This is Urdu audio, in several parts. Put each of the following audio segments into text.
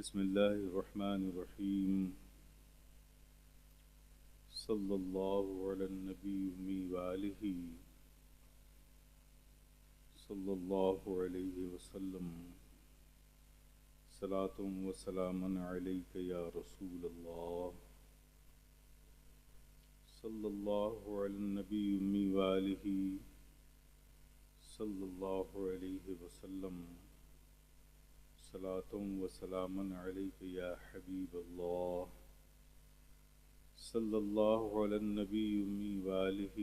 بسم الله الرحمن الرحيم. صلى الله على النبي وآله صلى الله عليه وسلم. صلاة وسلاما عليك يا رسول الله. صلى الله على النبي وآله صلى الله عليه وسلم. صلاة وسلاما عليك يا حبيب الله. صلى الله على النبي وآله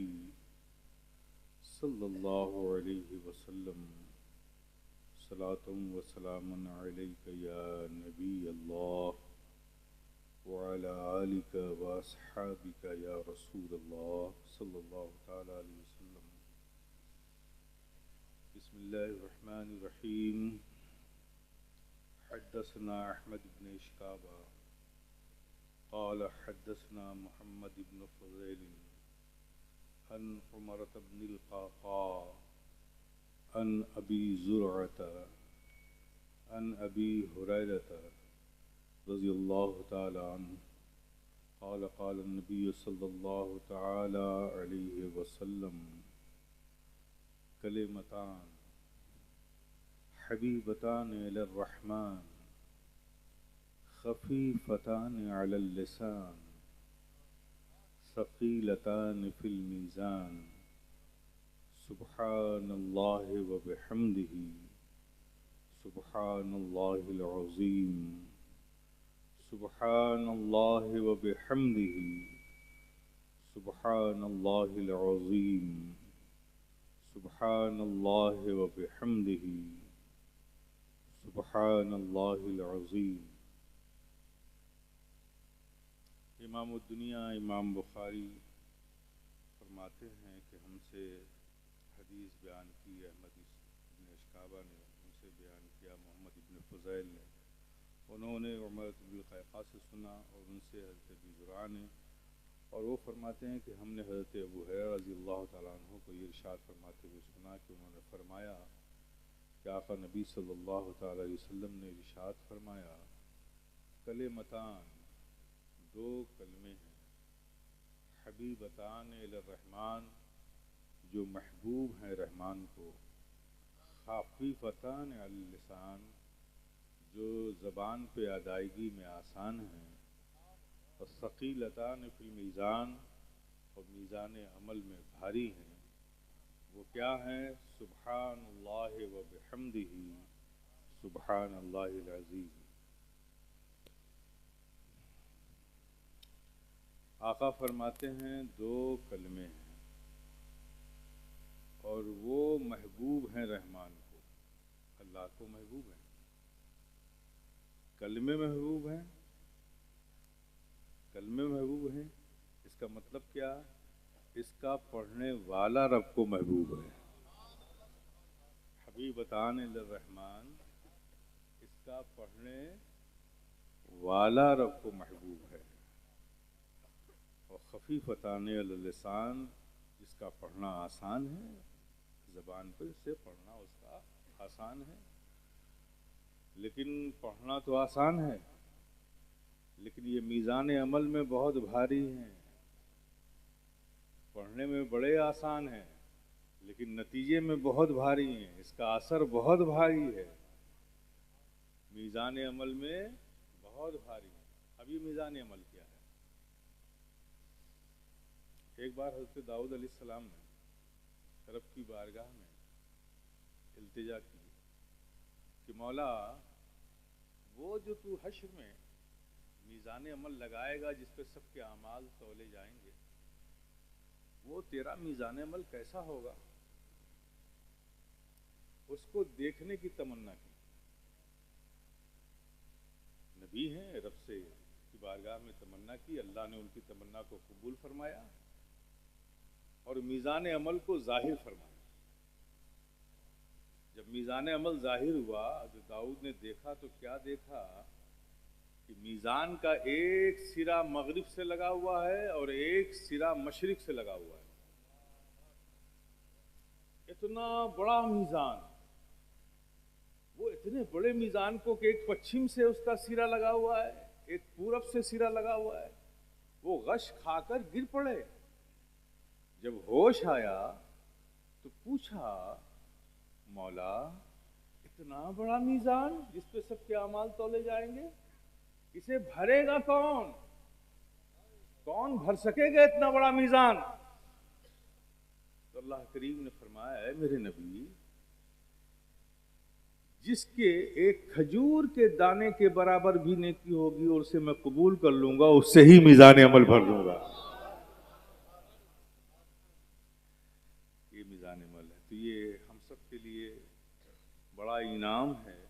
صلى الله عليه وسلم. صلاة وسلاما عليك يا نبي الله وعلى آلك وأصحابك يا رسول الله صلى الله تعالى عليه وسلم. بسم الله الرحمن الرحيم. حدثنا أحمد بن إشكابا قال حدثنا محمد بن فضيل عن عمرة بن القعقاع عن أبي زرعة عن أبي هريرة رضي الله تعالى عنه قال قال النبي صلى الله تعالى عليه وسلم: كلمتان حبيبتان إلى الرحمن خفيفتان على اللسان ثقيلتان في الميزان سبحان الله وبحمده سبحان الله العظيم سبحان الله وبحمده سبحان الله العظيم سبحان الله وبحمده سبحان اللہ العظیم. امام الدنیا امام بخاری فرماتے ہیں کہ ہم سے حدیث بیان کی احمد بن اشکابہ نے، ان سے بیان کیا محمد بن فضیل نے، انہوں نے عمر بن القعقاع سے سنا اور ان سے حضرت ابی زرعہ نے، اور وہ فرماتے ہیں کہ ہم نے حضرت ابو ہریرہ رضی اللہ تعالیٰ عنہ کو یہ ارشاد فرماتے ہوئے سنا کہ انہوں نے فرمایا کہ آقا نبی صلی اللہ تعالی علیہ وسلم نے ارشاد فرمایا: کلمتان، دو کلمے ہیں، حبیبتان الی الرحمن، جو محبوب ہیں رحمان کو، خفیفتان علی اللسان، جو زبان پہ ادائیگی میں آسان ہیں، اور ثقیلتان فی المیزان، اور میزان عمل میں بھاری ہیں. وہ کیا ہیں؟ سبحان اللہ و بحمدہ سبحان اللہ العظیم. آقا فرماتے ہیں دو کلمے ہیں اور وہ محبوب ہیں رحمان کو، اللہ کو محبوب ہیں. کلمے محبوب ہیں، کلمے محبوب ہیں، اس کا مطلب کیا؟ اس کا پڑھنے والا رب کو محبوب ہے. حبیبتان الی الرحمن، اس کا پڑھنے والا رب کو محبوب ہے. اور خفیفتان علی اللسان، جس کا پڑھنا آسان ہے، زبان پہ سے پڑھنا اس کا آسان ہے. لیکن پڑھنا تو آسان ہے، لیکن یہ میزان عمل میں بہت بھاری ہیں. پڑھنے میں بڑے آسان ہیں لیکن نتیجے میں بہت بھاری ہیں، اس کا اثر بہت بھاری ہے، میزان عمل میں بہت بھاری ہے. اب یہ میزان عمل کیا ہے؟ ایک بار حضرت داؤد علیہ السلام نے رب کی بارگاہ میں التجا کی کہ مولا، وہ جو تو حشر میں میزان عمل لگائے گا جس پہ سب کے اعمال تولے جائیں گے، وہ تیرا میزان عمل کیسا ہوگا؟ اس کو دیکھنے کی تمنا کی. نبی ہیں، رب سے کی بارگاہ میں تمنا کی، اللہ نے ان کی تمنا کو قبول فرمایا اور میزان عمل کو ظاہر فرمایا. جب میزان عمل ظاہر ہوا، جو داؤد نے دیکھا تو کیا دیکھا کہ میزان کا ایک سرا مغرب سے لگا ہوا ہے اور ایک سرا مشرق سے لگا ہوا ہے. اتنا بڑا میزان وہ اتنے بڑے میزان کو کہ ایک پچھم سے اس کا سرا لگا ہوا ہے، ایک پورب سے سرا لگا ہوا ہے، وہ غش کھا کر گر پڑے۔ جب ہوش آیا تو پوچھا، مولا اتنا بڑا میزان جس پہ سب کے اعمال تولے جائیں گے، اسے بھرے گا کون؟ کون بھر سکے گا اتنا بڑا میزان؟ تو اللہ کریم نے فرمایا، ہے میرے نبی، جس کے ایک کھجور کے دانے کے برابر بھی نیکی ہوگی اور اسے میں قبول کر لوں گا، اس سے ہی میزان عمل بھر دوں گا۔ یہ میزان عمل ہے۔ تو یہ ہم سب کے لیے بڑا انعام ہے،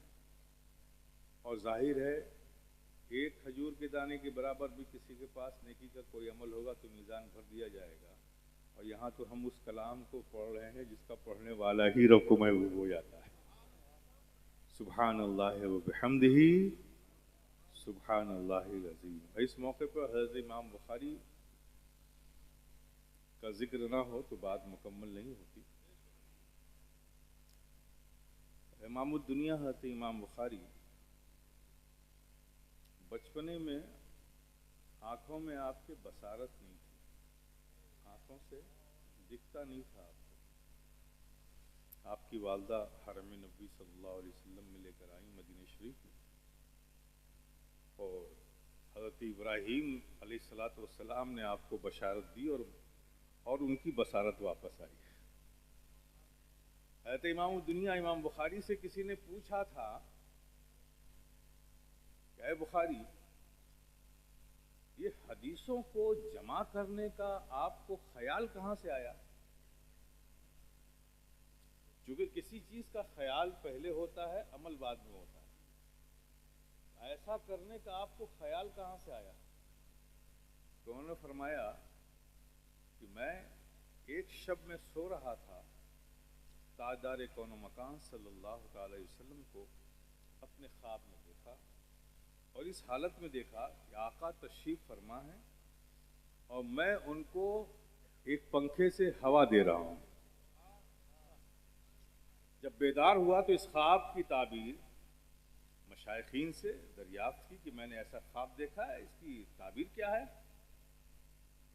اور ظاہر ہے ایک کھجور کے دانے کے برابر بھی کسی کے پاس نیکی کا کوئی عمل ہوگا تو میزان بھر دیا جائے گا۔ اور یہاں تو ہم اس کلام کو پڑھ رہے ہیں جس کا پڑھنے والا ہی رب کو محبوب ہو جاتا ہے۔ سبحان اللہ و بحمدہ، سبحان اللہ العظیم۔ اس موقع پر حضرت امام بخاری کا ذکر نہ ہو تو بات مکمل نہیں ہوتی۔ امام الدنیا حضرت امام بخاری بچپنے میں آنکھوں میں آپ کے بصارت نہیں تھی، آنکھوں سے دکھتا نہیں تھا آپ کو۔ آپ کی والدہ حرم نبی صلی اللہ علیہ وسلم میں لے کر آئیں مدینہ شریف میں، اور حضرت ابراہیم علیہ السلام نے آپ کو بشارت دی اور ان کی بصارت واپس آئی۔ حضرت امام الدنیا امام بخاری سے کسی نے پوچھا تھا کہ اے بخاری، یہ حدیثوں کو جمع کرنے کا آپ کو خیال کہاں سے آیا؟ چونکہ کسی چیز کا خیال پہلے ہوتا ہے، عمل بعد میں ہوتا ہے، ایسا کرنے کا آپ کو خیال کہاں سے آیا؟ تو انہوں نے فرمایا کہ میں ایک شب میں سو رہا تھا، تاجدار کون و مکان صلی اللہ تعالی وسلم کو اپنے خواب میں دیکھا، اور اس حالت میں دیکھا کہ آقا تشریف فرما ہے اور میں ان کو ایک پنکھے سے ہوا دے رہا ہوں۔ جب بیدار ہوا تو اس خواب کی تعبیر مشائخین سے دریافت کی کہ میں نے ایسا خواب دیکھا ہے، اس کی تعبیر کیا ہے؟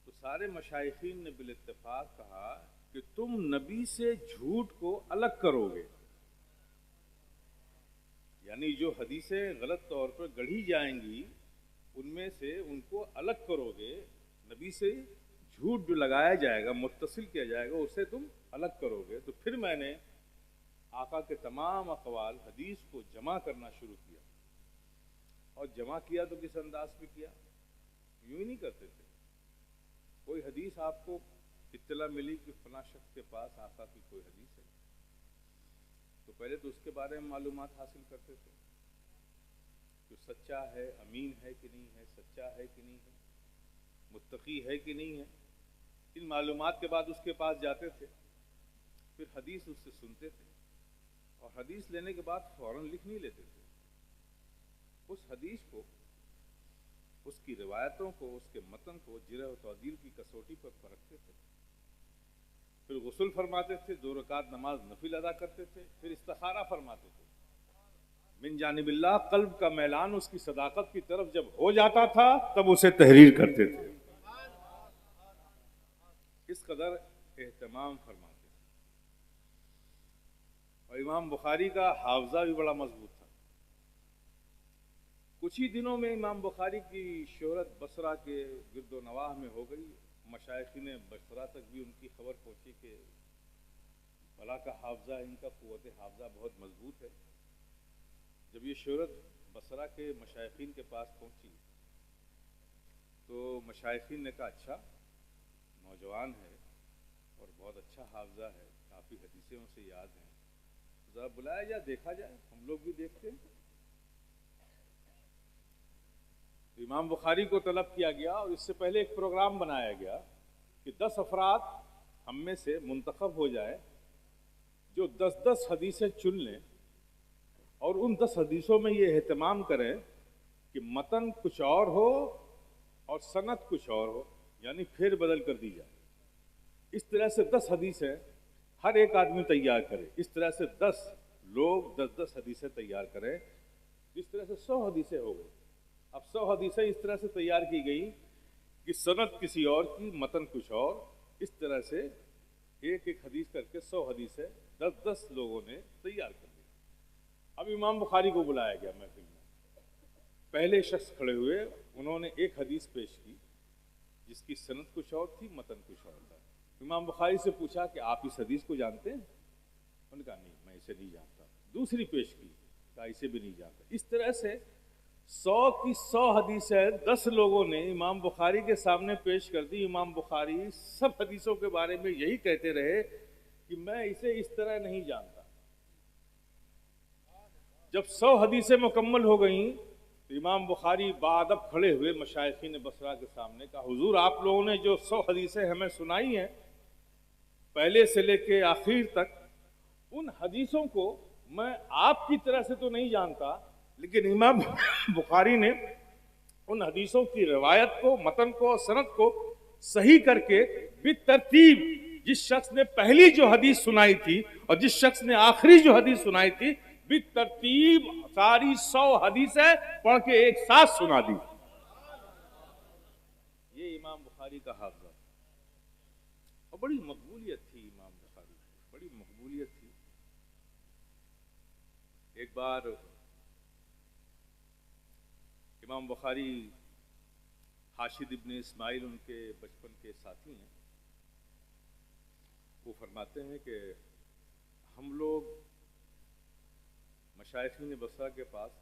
تو سارے مشائخین نے بالاتفاق کہا کہ تم نبی سے جھوٹ کو الگ کرو گے، یعنی جو حدیثیں غلط طور پر گڑھی جائیں گی ان میں سے ان کو الگ کرو گے، نبی سے جھوٹ جو لگایا جائے گا، متصل کیا جائے گا، اسے تم الگ کرو گے۔ تو پھر میں نے آقا کے تمام اقوال حدیث کو جمع کرنا شروع کیا، اور جمع کیا تو کس انداز پہ کیا؟ یوں ہی نہیں کرتے تھے۔ کوئی حدیث آپ کو اطلاع ملی کہ فلاں شخص کے پاس آقا کی کوئی حدیث ہے، تو پہلے تو اس کے بارے میں معلومات حاصل کرتے تھے کہ سچا ہے، امین ہے کہ نہیں ہے، سچا ہے کہ نہیں ہے، متقی ہے کہ نہیں ہے۔ ان معلومات کے بعد اس کے پاس جاتے تھے، پھر حدیث اس سے سنتے تھے، اور حدیث لینے کے بعد فوراً لکھ نہیں لیتے تھے، اس حدیث کو، اس کی روایتوں کو، اس کے متن کو جرح و تعدیل کی کسوٹی پر پرکھتے تھے، پھر غسل فرماتے تھے، 2 رکعت نماز نفل ادا کرتے تھے، پھر استخارہ فرماتے تھے۔ من جانب اللہ، قلب کا میلان اس کی صداقت کی طرف جب ہو جاتا تھا تب اسے تحریر کرتے تھے۔ اس قدر اہتمام فرماتے تھے۔ اور امام بخاری کا حافظہ بھی بڑا مضبوط تھا۔ کچھ ہی دنوں میں امام بخاری کی شہرت بصرہ کے گرد و نواح میں ہو گئی، مشائخین بصرہ تک بھی ان کی خبر پہنچی کہ بلا کا حافظہ، ان کا قوت حافظہ بہت مضبوط ہے۔ جب یہ شہرت بصرہ کے مشائخین کے پاس پہنچی تو مشائخین نے کہا اچھا نوجوان ہے اور بہت اچھا حافظہ ہے، کافی حدیثیں اسے یاد ہیں، ذرا بلایا جائے، دیکھا جائے، ہم لوگ بھی دیکھتے ہیں۔ امام بخاری کو طلب کیا گیا، اور اس سے پہلے ایک پروگرام بنایا گیا کہ 10 افراد ہم میں سے منتخب ہو جائے جو 10 حدیثیں چن لیں، اور ان 10 حدیثوں میں یہ اہتمام کریں کہ متن کچھ اور ہو اور سند کچھ اور ہو، یعنی پھر بدل کر دی جائے۔ اس طرح سے 10 حدیثیں ہر ایک آدمی تیار کرے، اس طرح سے 10 لوگ 10 حدیثیں تیار کریں. اس طرح سے 100 حدیثیں ہو گئی. اب 100 حدیثیں اس طرح سے تیار کی گئی کہ سند کسی اور کی، متن کچھ اور. اس طرح سے ایک ایک حدیث کر کے 100 حدیثیں 10 لوگوں نے تیار کر لی. اب امام بخاری کو بلایا گیا محفل میں. پہلے شخص کھڑے ہوئے، انہوں نے ایک حدیث پیش کی جس کی سند کچھ اور تھی، متن کچھ اور تھا. امام بخاری سے پوچھا کہ آپ اس حدیث کو جانتے ہیں؟ انہوں نے کہا نہیں، میں اسے نہیں جانتا. دوسری پیش کی، کہا اسے بھی نہیں جانتا. اس طرح سے 100 کی 100 حدیثیں 10 لوگوں نے امام بخاری کے سامنے پیش کر دی. امام بخاری سب حدیثوں کے بارے میں یہی کہتے رہے کہ میں اسے اس طرح نہیں جانتا. جب 100 حدیثیں مکمل ہو گئیں تو امام بخاری بادب کھڑے ہوئے مشائخین بصرہ کے سامنے، کہا حضور آپ لوگوں نے جو 100 حدیثیں ہمیں سنائی ہیں پہلے سے لے کے آخر تک، ان حدیثوں کو میں آپ کی طرح سے تو نہیں جانتا، لیکن امام بخاری نے ان حدیثوں کی روایت کو، متن کو اور سند کو صحیح کر کے بالترتیب جس شخص نے پہلی جو حدیث سنائی تھی اور جس شخص نے آخری جو حدیث سنائی تھی، بالترتیب ساری 100 حدیثیں پڑھ کے ایک ساتھ سنا دی. یہ امام بخاری کا حافظہ. اور بڑی مقبولیت تھی امام بخاری، بڑی مقبولیت تھی. ایک بار امام بخاری، حاشد ابن اسماعیل ان کے بچپن کے ساتھی ہیں، وہ فرماتے ہیں کہ ہم لوگ مشائخین بصرہ کے پاس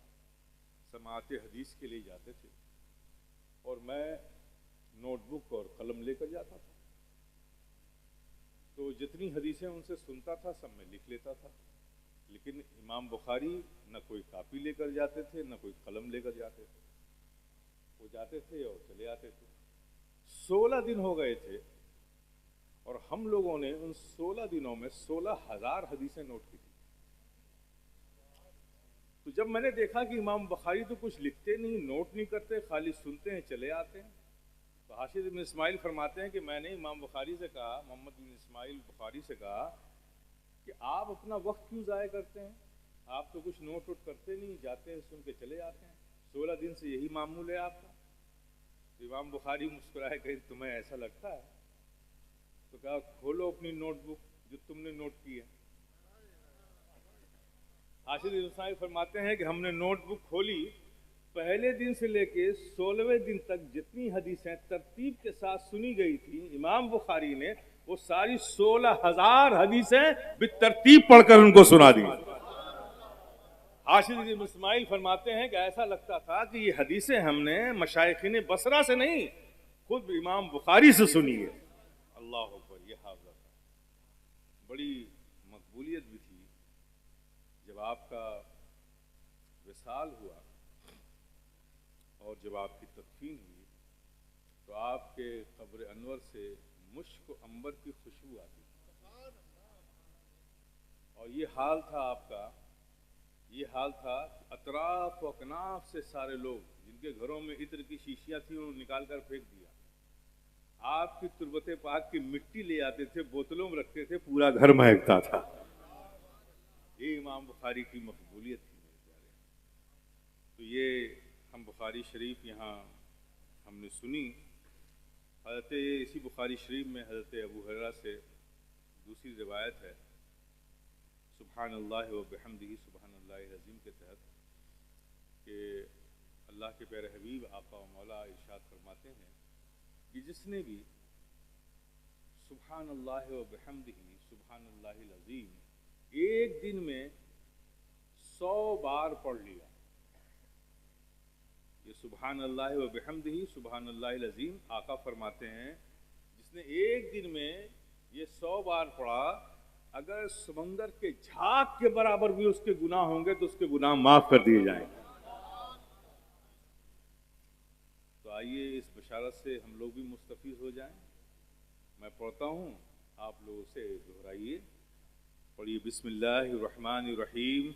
سماعت حدیث کے لیے جاتے تھے اور میں نوٹ بک اور قلم لے کر جاتا تھا. تو جتنی حدیثیں ان سے سنتا تھا سب میں لکھ لیتا تھا. لیکن امام بخاری نہ کوئی کاپی لے کر جاتے تھے نہ کوئی قلم لے کر جاتے تھے. وہ جاتے تھے اور چلے آتے تھے. 16 دن ہو گئے تھے اور ہم لوگوں نے ان 16 دنوں میں 16,000 حدیثیں نوٹ کی تھی. تو جب میں نے دیکھا کہ امام بخاری تو کچھ لکھتے نہیں، نوٹ نہیں کرتے، خالی سنتے ہیں چلے آتے ہیں، تو حاشد ابن اسماعیل فرماتے ہیں کہ میں نے امام بخاری سے کہا، محمد بن اسماعیل بخاری سے کہا کہ آپ اپنا وقت کیوں ضائع کرتے ہیں؟ آپ تو کچھ نوٹ ووٹ کرتے نہیں، جاتے ہیں سن کے چلے آتے ہیں، 16 دن سے یہی معمول ہے آپ کا. تو امام بخاری مسکرائے کہ تمہیں ایسا لگتا ہے؟ تو کہا کھولو اپنی نوٹ بک جو تم نے نوٹ کی ہے. حاشد ابن اسماعیل فرماتے ہیں کہ ہم نے نوٹ بک کھولی، پہلے دن سے لے کے 16ویں دن تک جتنی حدیثیں ترتیب کے ساتھ سنی گئی تھی امام بخاری نے وہ ساری 16,000 حدیثیں بالترتیب پڑھ کر ان کو سنا دی. حاشد ابن اسماعیل فرماتے ہیں کہ ایسا لگتا تھا کہ یہ حدیثیں ہم نے مشائخین بصرہ سے نہیں، خود امام بخاری سے سنی ہے. اللہ اکبر. یہ حافظہ تھا. بڑی مقبولیت بھی تھی. جب آپ کا وصال ہوا اور جب آپ کی تدفین ہوئی تو آپ کے قبر انور سے مشک و عنبر کی خوشبو آتی تھی. اور یہ حال تھا آپ کا، یہ حال تھا اطراف و اکناف سے سارے لوگ جن کے گھروں میں عطر کی شیشیاں تھیں انہوں نے نکال کر پھینک دیا. آپ کی تربت پاک کی مٹی لے آتے تھے، بوتلوں میں رکھتے تھے، پورا گھر مہکتا تھا. یہ امام بخاری کی مقبولیت تھی میرے پیارے. تو یہ ہم بخاری شریف یہاں ہم نے سنی. حضرت اسی بخاری شریف میں حضرت ابو ہریرہ سے دوسری روایت ہے سبحان اللہ و بحمدہ سبحان اللہ العظیم کے تحت کہ اللہ کے پیارے حبیب آقا و مولا ارشاد فرماتے ہیں کہ جس نے بھی سبحان اللہ و بحمدہ سبحان اللہ العظیم ایک دن میں 100 بار پڑھ لیا، یہ سبحان اللہ و بحمدہ سبحان اللہ العظیم آقا فرماتے ہیں جس نے ایک دن میں یہ 100 بار پڑھا، اگر سمندر کے جھاگ کے برابر بھی اس کے گناہ ہوں گے تو اس کے گناہ معاف کر دیے جائیں. تو آئیے اس بشارت سے ہم لوگ بھی مستفیض ہو جائیں. میں پڑھتا ہوں، آپ لوگ اسے دہرائیے. پڑھیے بسم اللہ الرحمن الرحیم.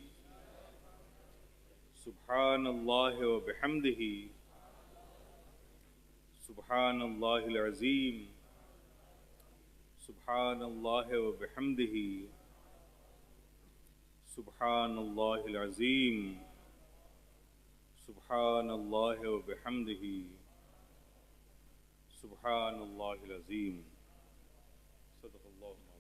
سبحان اللہ و بحمدہ سبحان اللہ العظیم سبحان اللہ و بحمدہ سبحان اللہ العظیم، سبحان اللہ و بحمدہ، سبحان اللہ العظیم۔ صدق اللہ۔